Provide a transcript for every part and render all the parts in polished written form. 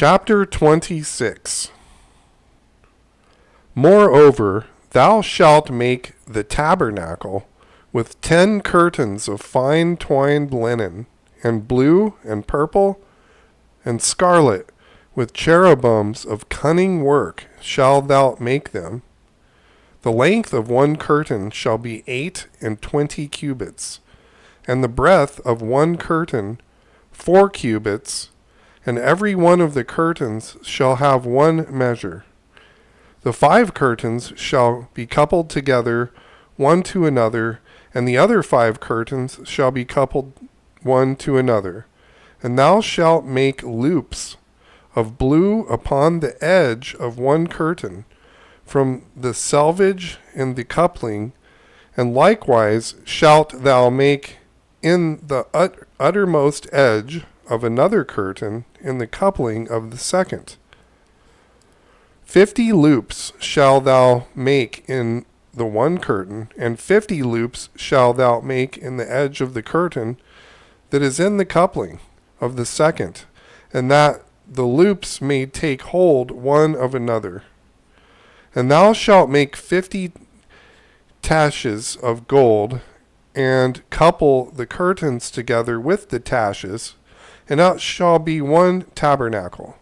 Chapter 26. Moreover, thou shalt make the tabernacle with 10 curtains of fine twined linen, and blue, and purple, and scarlet, with cherubims of cunning work shalt thou make them. The length of one curtain shall be 28 cubits, and the breadth of one curtain 4 cubits, and every one of the curtains shall have one measure. The 5 curtains shall be coupled together one to another, and the other 5 curtains shall be coupled one to another. And thou shalt make loops of blue upon the edge of one curtain, from the selvage in the coupling, and likewise shalt thou make in the uttermost edge of another curtain in the coupling of the second. 50 loops shall thou make in the one curtain, and 50 loops shall thou make in the edge of the curtain that is in the coupling of the second, and that the loops may take hold one of another. And thou shalt make 50 taches of gold, and couple the curtains together with the taches, and it shall be one tabernacle.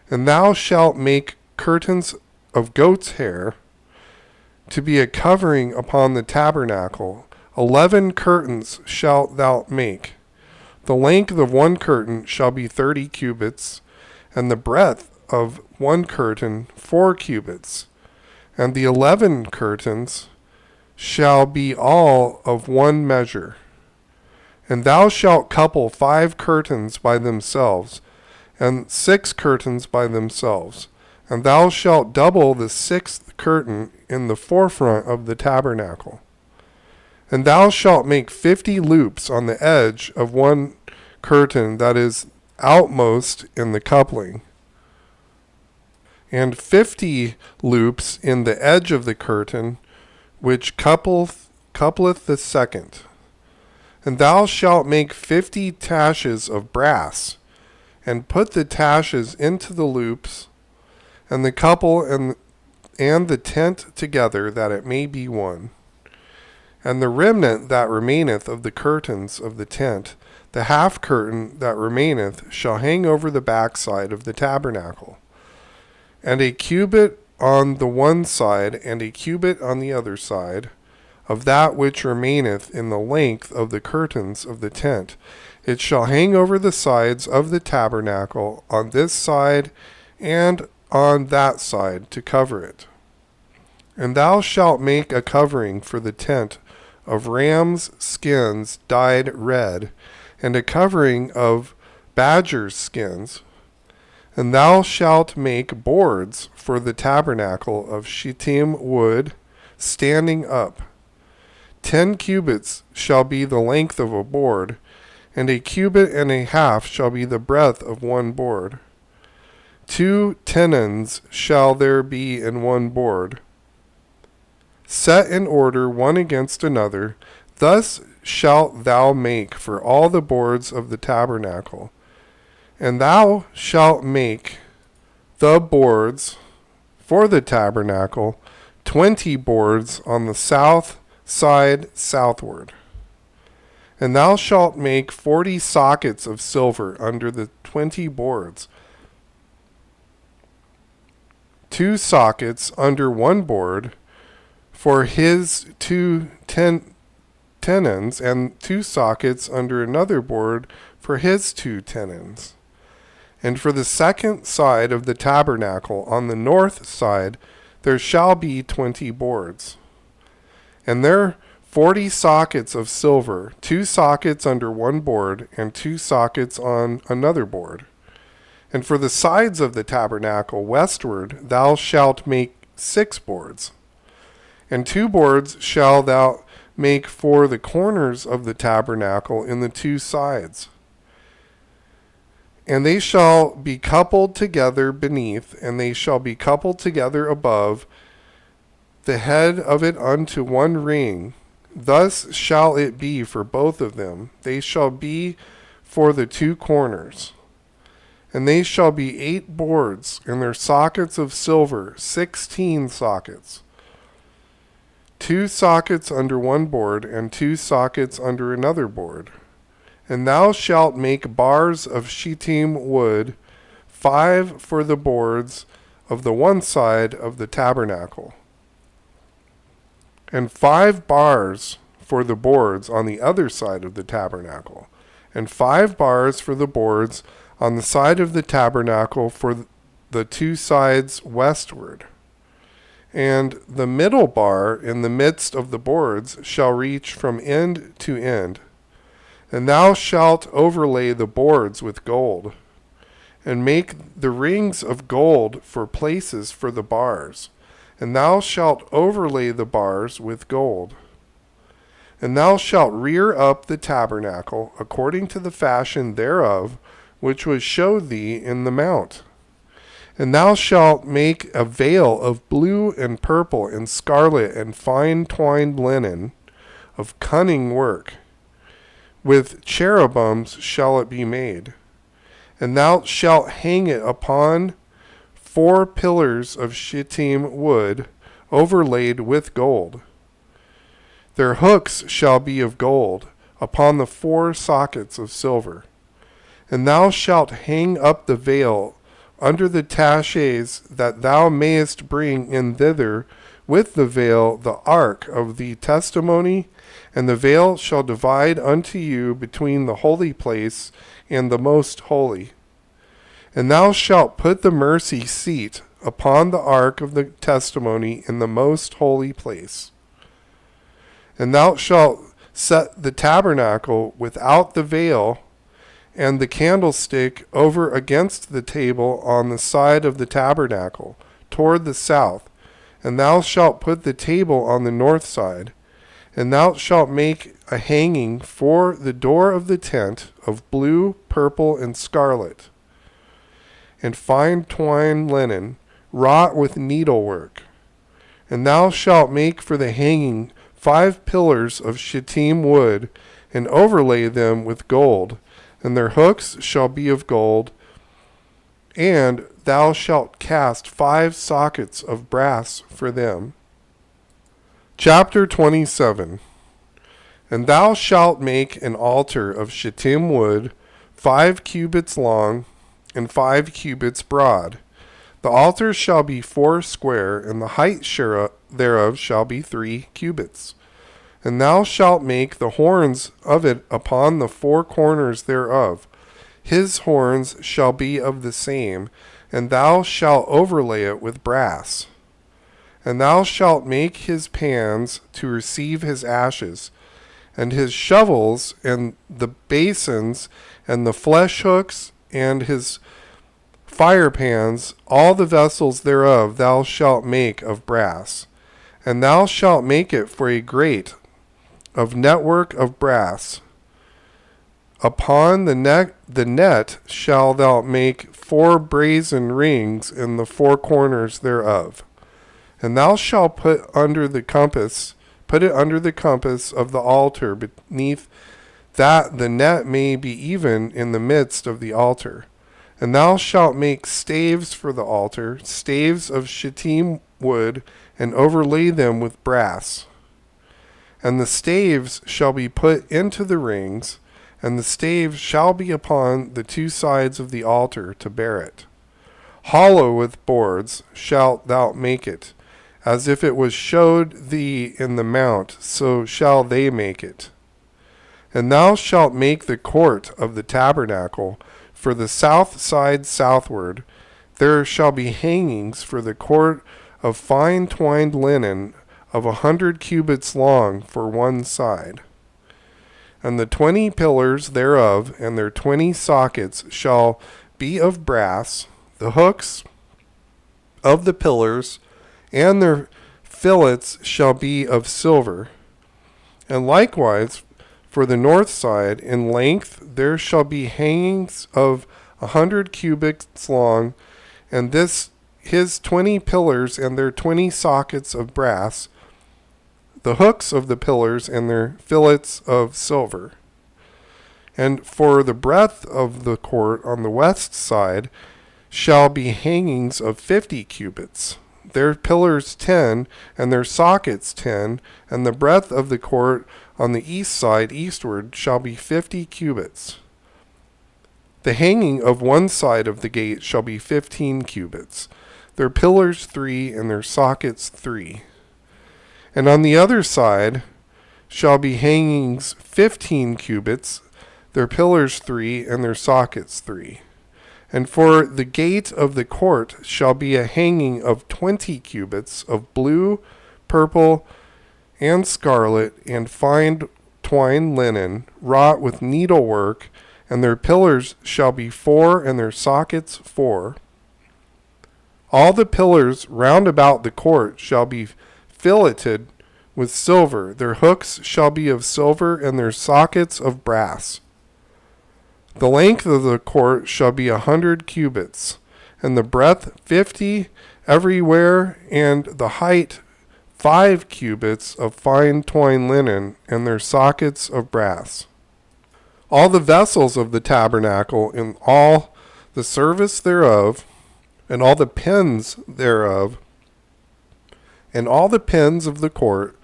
And thou shalt make curtains of goat's hair to be a covering upon the tabernacle. 11 curtains shalt thou make. The length of one curtain shall be 30 cubits, and the breadth of one curtain 4 cubits. And the 11 curtains shall be all of one measure. And thou shalt couple 5 curtains by themselves, and 6 curtains by themselves. And thou shalt double the 6th curtain in the forefront of the tabernacle. And thou shalt make 50 loops on the edge of one curtain that is outmost in the coupling, and 50 loops in the edge of the curtain which coupleth the second. And thou shalt make 50 taches of brass, and put the taches into the loops, and the couple and the tent together, that it may be one. And the remnant that remaineth of the curtains of the tent, the half curtain that remaineth, shall hang over the backside of the tabernacle, and a cubit on the one side, and a cubit on the other side, of that which remaineth in the length of the curtains of the tent. It shall hang over the sides of the tabernacle on this side and on that side to cover it. And thou shalt make a covering for the tent of rams' skins dyed red, and a covering of badgers' skins. And thou shalt make boards for the tabernacle of shittim wood, standing up. 10 cubits shall be the length of a board, and a cubit and a half shall be the breadth of one board. 2 tenons shall there be in one board, set in order one against another. Thus shalt thou make for all the boards of the tabernacle. And thou shalt make the boards for the tabernacle 20 boards on the south side southward. And thou shalt make 40 sockets of silver under the 20 boards, 2 sockets under one board for his 2 tenons, and 2 sockets under another board for his 2 tenons. And for the second side of the tabernacle on the north side there shall be 20 boards, and there 40 sockets of silver, 2 sockets under one board, and 2 sockets on another board. And for the sides of the tabernacle westward thou shalt make 6 boards. And 2 boards shalt thou make for the corners of the tabernacle in the 2 sides. And they shall be coupled together beneath, and they shall be coupled together above, the head of it unto one ring. Thus shall it be for both of them. They shall be for the 2 corners. And they shall be 8 boards, and their sockets of silver, 16 sockets. 2 sockets under one board, and 2 sockets under another board. And thou shalt make bars of shittim wood, 5 for the boards of the one side of the tabernacle, and 5 bars for the boards on the other side of the tabernacle, and 5 bars for the boards on the side of the tabernacle for the 2 sides westward. And the middle bar in the midst of the boards shall reach from end to end. And thou shalt overlay the boards with gold, and make the rings of gold for places for the bars. And thou shalt overlay the bars with gold. And thou shalt rear up the tabernacle according to the fashion thereof, which was showed thee in the mount. And thou shalt make a veil of blue and purple and scarlet and fine twined linen of cunning work. With cherubims shall it be made. And thou shalt hang it upon 4 pillars of shittim wood overlaid with gold. Their hooks shall be of gold upon the 4 sockets of silver. And thou shalt hang up the veil under the taches, that thou mayest bring in thither with the veil the ark of the testimony, and the veil shall divide unto you between the holy place and the most holy. And thou shalt put the mercy seat upon the ark of the testimony in the most holy place. And thou shalt set the tabernacle without the veil, and the candlestick over against the table on the side of the tabernacle, toward the south. And thou shalt put the table on the north side. And thou shalt make a hanging for the door of the tent of blue, purple, and scarlet, and fine twined linen, wrought with needlework. And thou shalt make for the hanging 5 pillars of shittim wood, and overlay them with gold, and their hooks shall be of gold. And thou shalt cast 5 sockets of brass for them. Chapter 27. And thou shalt make an altar of shittim wood, 5 cubits long, and 5 cubits broad. The altar shall be 4 square, and the height thereof shall be 3 cubits. And thou shalt make the horns of it upon the 4 corners thereof. His horns shall be of the same, and thou shalt overlay it with brass. And thou shalt make his pans to receive his ashes, and his shovels, and the basins, and the flesh hooks, and his fire pans, all the vessels thereof thou shalt make of brass. And thou shalt make it for a grate of network of brass. Upon the net shalt thou make 4 brazen rings in the 4 corners thereof. And thou shalt put it under the compass of the altar, beneath that the net may be even in the midst of the altar. And thou shalt make staves for the altar, staves of shittim wood, and overlay them with brass. And the staves shall be put into the rings, and the staves shall be upon the 2 sides of the altar to bear it. Hollow with boards shalt thou make it, as if it was showed thee in the mount, so shall they make it. And thou shalt make the court of the tabernacle for the south side southward. There shall be hangings for the court of fine twined linen of 100 cubits long for one side. And the 20 pillars thereof and their 20 sockets shall be of brass. The hooks of the pillars and their fillets shall be of silver. And likewise for the north side in length there shall be hangings of 100 cubits long, and his 20 pillars and their 20 sockets of brass, the hooks of the pillars and their fillets of silver. And for the breadth of the court on the west side shall be hangings of 50 cubits, their pillars 10, and their sockets 10, and the breadth of the court on the east side eastward shall be 50 cubits. The hanging of one side of the gate shall be 15 cubits, their pillars 3, and their sockets 3. And on the other side shall be hangings 15 cubits, their pillars 3, and their sockets 3. And for the gate of the court shall be a hanging of 20 cubits of blue, purple, and scarlet, and fine twined linen, wrought with needlework, and their pillars shall be 4, and their sockets 4. All the pillars round about the court shall be filleted with silver. Their hooks shall be of silver, and their sockets of brass. The length of the court shall be 100 cubits, and the breadth 50 everywhere, and the height 5 cubits of fine twined linen, and their sockets of brass. All the vessels of the tabernacle, and all the service thereof, and all the pins thereof, and all the pins of the court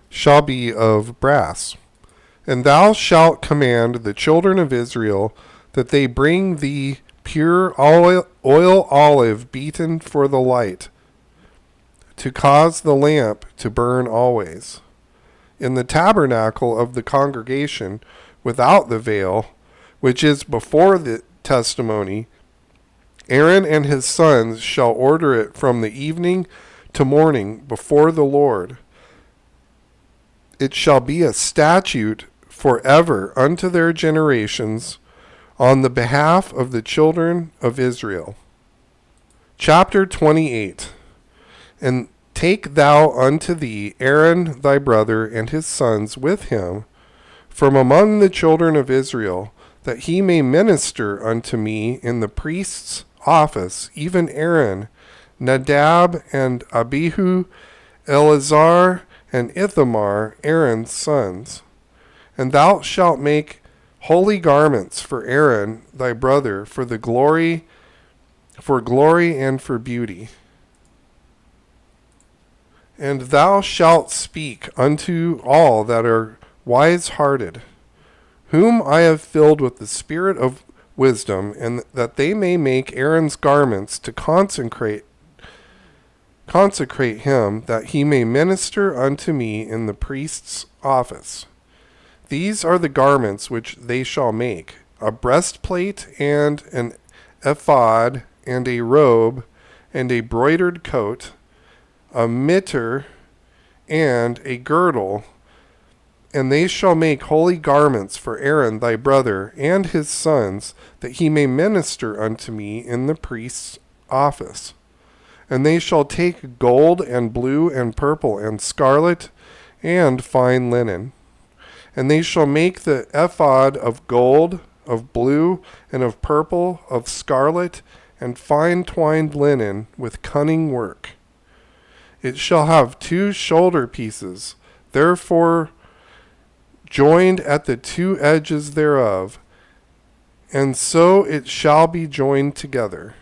shall be of brass. And thou shalt command the children of Israel that they bring thee pure oil olive beaten for the light, to cause the lamp to burn always. In the tabernacle of the congregation without the veil, which is before the testimony, Aaron and his sons shall order it from the evening to morning before the Lord. It shall be a statute forever unto their generations on the behalf of the children of Israel. Chapter 28. And take thou unto thee Aaron thy brother and his sons with him from among the children of Israel, that he may minister unto me in the priest's office, even Aaron, Nadab, and Abihu, Eleazar, and Ithamar, Aaron's sons. And thou shalt make holy garments for Aaron thy brother, for glory and for beauty. And thou shalt speak unto all that are wise-hearted, whom I have filled with the spirit of wisdom, and that they may make Aaron's garments to consecrate him, that he may minister unto me in the priest's office. These are the garments which they shall make: a breastplate, and an ephod, and a robe, and a broidered coat, a mitre, and a girdle. And they shall make holy garments for Aaron thy brother and his sons, that he may minister unto me in the priest's office. And they shall take gold, and blue, and purple, and scarlet, and fine linen. And they shall make the ephod of gold, of blue, and of purple, of scarlet, and fine twined linen, with cunning work. It shall have 2 shoulder pieces, therefore joined at the 2 edges thereof, and so it shall be joined together.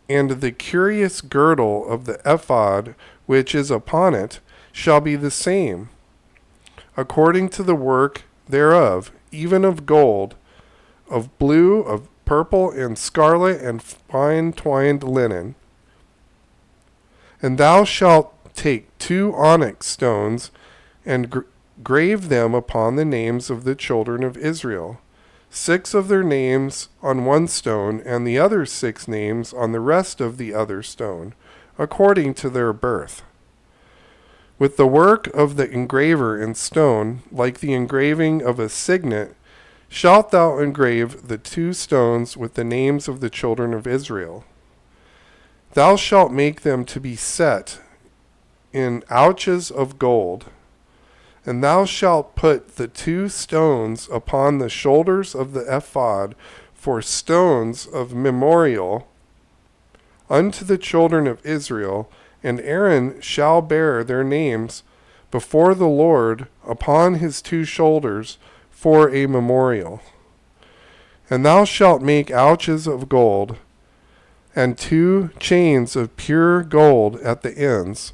And the curious girdle of the ephod which is upon it shall be the same, according to the work thereof, even of gold, of blue, of purple, and scarlet, and fine twined linen. And thou shalt take 2 onyx stones, and grave them upon the names of the children of Israel, 6 of their names on one stone, and the other 6 names on the rest of the other stone, according to their birth. With the work of the engraver in stone, like the engraving of a signet, shalt thou engrave the 2 stones with the names of the children of Israel. Thou shalt make them to be set in ouches of gold. And thou shalt put the 2 stones upon the shoulders of the ephod for stones of memorial unto the children of Israel, and Aaron shall bear their names before the Lord upon his 2 shoulders for a memorial. And thou shalt make ouches of gold, and 2 chains of pure gold at the ends.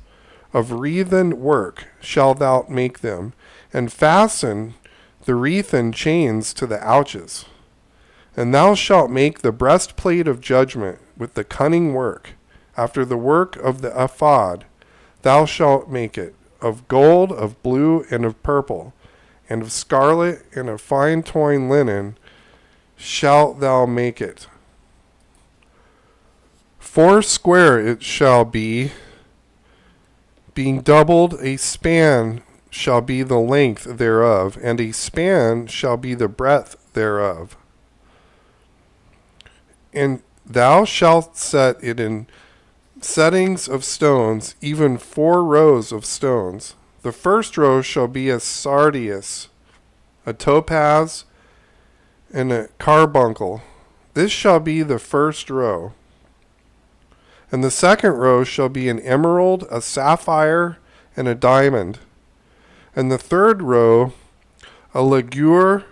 Of wreathen work shalt thou make them, and fasten the wreathen chains to the ouches. And thou shalt make the breastplate of judgment with the cunning work, after the work of the ephod. Thou shalt make it of gold, of blue, and of purple, and of scarlet, and of fine twined linen shalt thou make it. 4 it shall be, being doubled, a span shall be the length thereof, and a span shall be the breadth thereof. And thou shalt set it in settings of stones, even 4 rows of stones. The first row shall be a sardius, a topaz, and a carbuncle. This shall be the first row. And the second row shall be an emerald, a sapphire, and a diamond. And the third row, a ligure,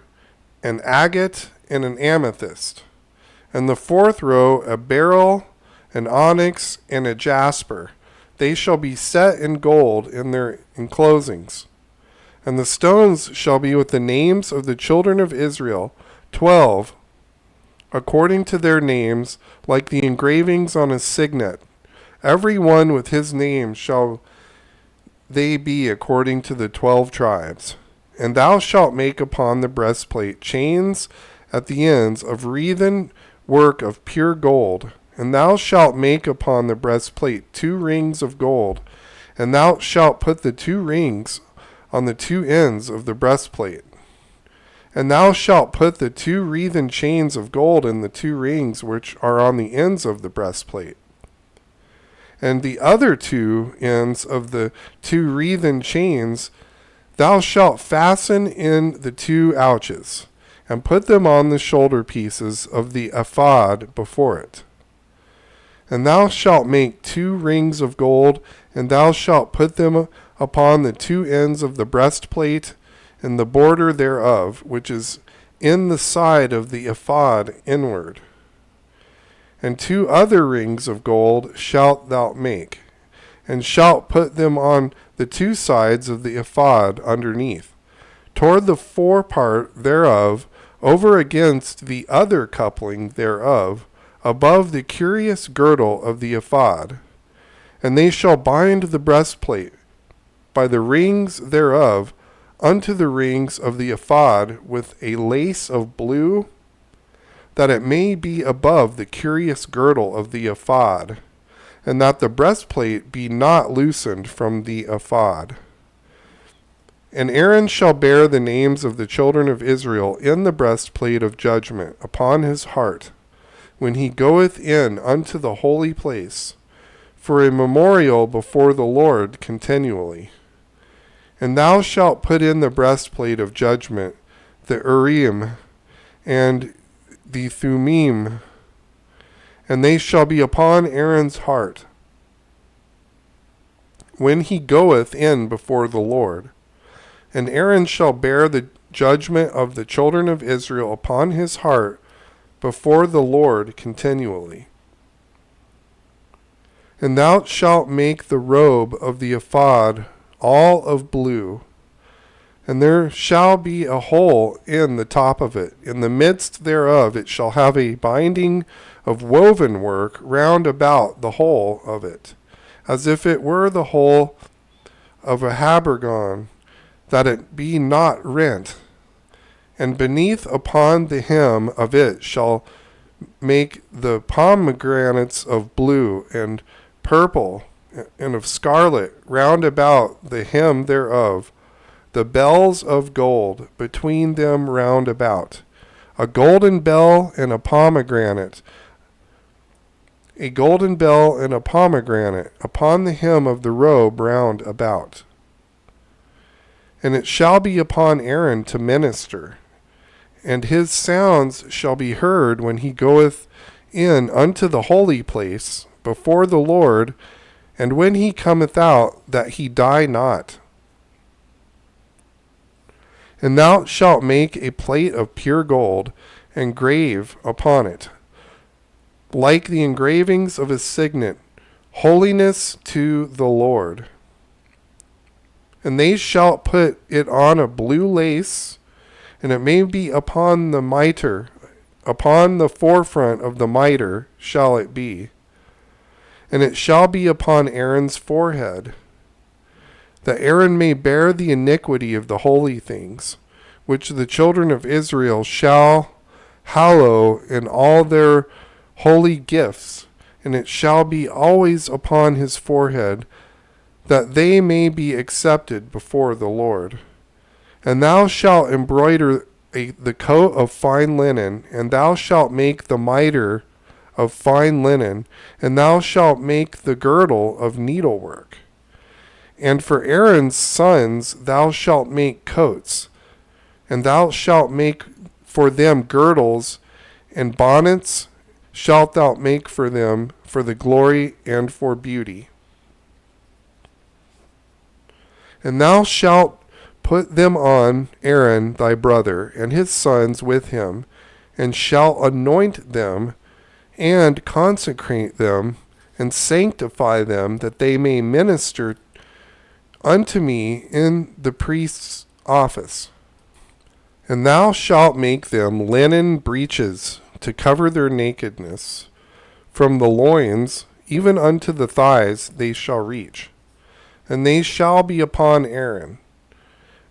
an agate, and an amethyst. And the fourth row, a beryl, an onyx, and a jasper. They shall be set in gold in their enclosings. And the stones shall be with the names of the children of Israel, 12, according to their names, like the engravings on a signet. Every one with his name shall they be according to the 12 tribes. And thou shalt make upon the breastplate chains at the ends of wreathen work of pure gold. And thou shalt make upon the breastplate 2 rings of gold. And thou shalt put the 2 rings on the 2 ends of the breastplate. And thou shalt put the 2 wreathen chains of gold in the 2 rings which are on the ends of the breastplate. And the other 2 ends of the 2 wreathen chains thou shalt fasten in the 2 ouches, and put them on the shoulder pieces of the ephod before it. And thou shalt make 2 rings of gold, and thou shalt put them upon the 2 ends of the breastplate, and the border thereof, which is in the side of the ephod inward. And 2 other rings of gold shalt thou make, and shalt put them on the 2 sides of the ephod underneath, toward the forepart thereof, over against the other coupling thereof, above the curious girdle of the ephod. And they shall bind the breastplate by the rings thereof unto the rings of the ephod with a lace of blue, that it may be above the curious girdle of the ephod, and that the breastplate be not loosened from the ephod. And Aaron shall bear the names of the children of Israel in the breastplate of judgment upon his heart, when he goeth in unto the holy place, for a memorial before the Lord continually. And thou shalt put in the breastplate of judgment the Urim and the Thummim, and they shall be upon Aaron's heart when he goeth in before the Lord. And Aaron shall bear the judgment of the children of Israel upon his heart before the Lord continually. And thou shalt make the robe of the ephod all of blue, and there shall be a hole in the top of it. In the midst thereof it shall have a binding of woven work round about the hole of it, as if it were the hole of a habergeon, that it be not rent. And beneath upon the hem of it shall make the pomegranates of blue and purple and of scarlet round about the hem thereof, the bells of gold between them round about, a golden bell and a pomegranate, upon the hem of the robe round about. And it shall be upon Aaron to minister, and his sounds shall be heard when he goeth in unto the holy place before the Lord, and when he cometh out, that he die not. And thou shalt make a plate of pure gold, and grave upon it, like the engravings of a signet, holiness to the Lord. And they shall put it on a blue lace, and it may be upon the mitre, upon the forefront of the mitre shall it be. And it shall be upon Aaron's forehead, that Aaron may bear the iniquity of the holy things, which the children of Israel shall hallow in all their holy gifts, and it shall be always upon his forehead, that they may be accepted before the Lord. And thou shalt embroider the coat of fine linen, and thou shalt make the mitre of fine linen, and thou shalt make the girdle of needlework. And for Aaron's sons thou shalt make coats, and thou shalt make for them girdles, and bonnets shalt thou make for them for the glory and for beauty. And thou shalt put them on Aaron thy brother, and his sons with him, and shalt anoint them, and consecrate them, and sanctify them, that they may minister unto me in the priest's office. And thou shalt make them linen breeches to cover their nakedness. From the loins even unto the thighs they shall reach. And they shall be upon Aaron,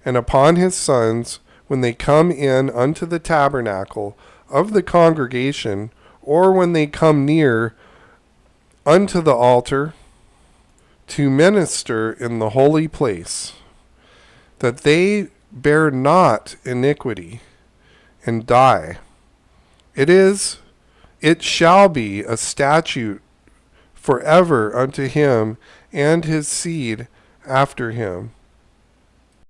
and upon his sons, when they come in unto the tabernacle of the congregation, or when they come near unto the altar, to minister in the holy place, that they bear not iniquity, and die. It shall be a statute forever unto him and his seed after him,